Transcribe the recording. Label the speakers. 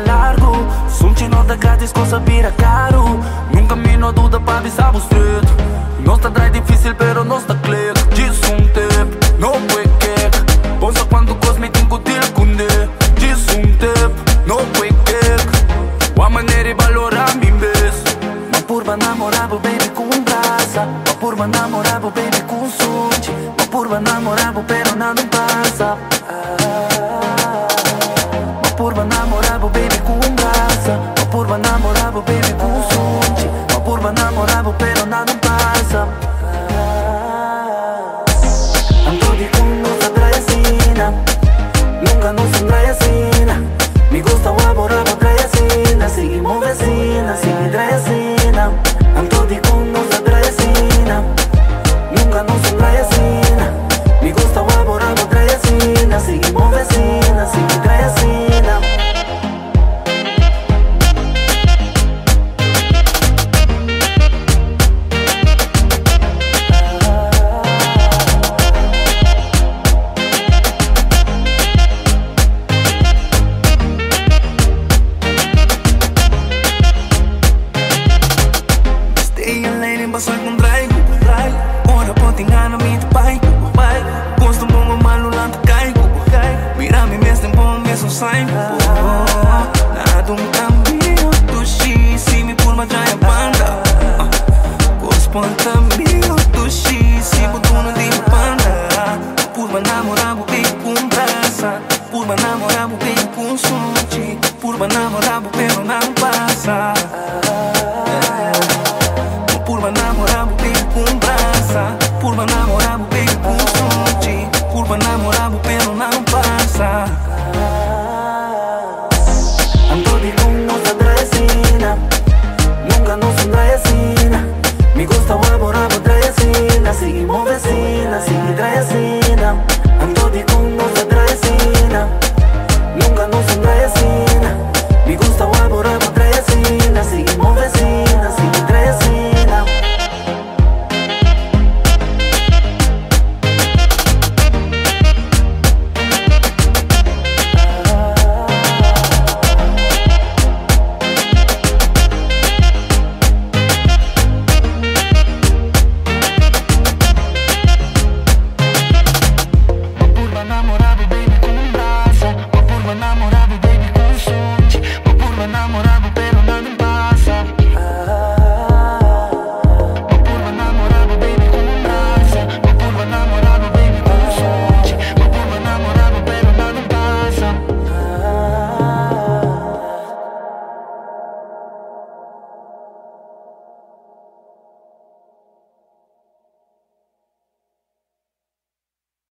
Speaker 1: largo. Sunčino da gratis ko sabira caro. Num caminho dúvida para avisar o estreito. Não está dry difícil pero não está clear. Diz tempo, não foi quer. Pensa quando cosme tem que te esconder. Diz tempo, não foi quer. A maneira de valorar mim vez. Uma purba namorado baby com graça. Uma purba namorado baby com sunchi. Uma purba namorado pero nada passa. Uma purba namorado baby com graça. Uma purba namorado baby com sunchi. Uma purba namorado pero nada passa. Ando de com nossa traiacina. Nunca nos traiacina. Me gusta o aborrado traiacina. Seguimos vecina, sigue traiacina. Ando de com nossa traiacina. Nunca nos traiacina. Me gusta o aborrado traiacina. Seguimos vecina, sigue traiacina. Passa com drag, ora pode enganar me de pai. Gosto bom malo lá te caigo. Mira-me mesmo bom mesmo sai. Nada caminho do X, se me por uma traia banda. Corresponde amigo do X, se botou no de panda. Por uma namorada bem com graça. Por uma namorada bem com sorte. Por uma namorada pero não passa.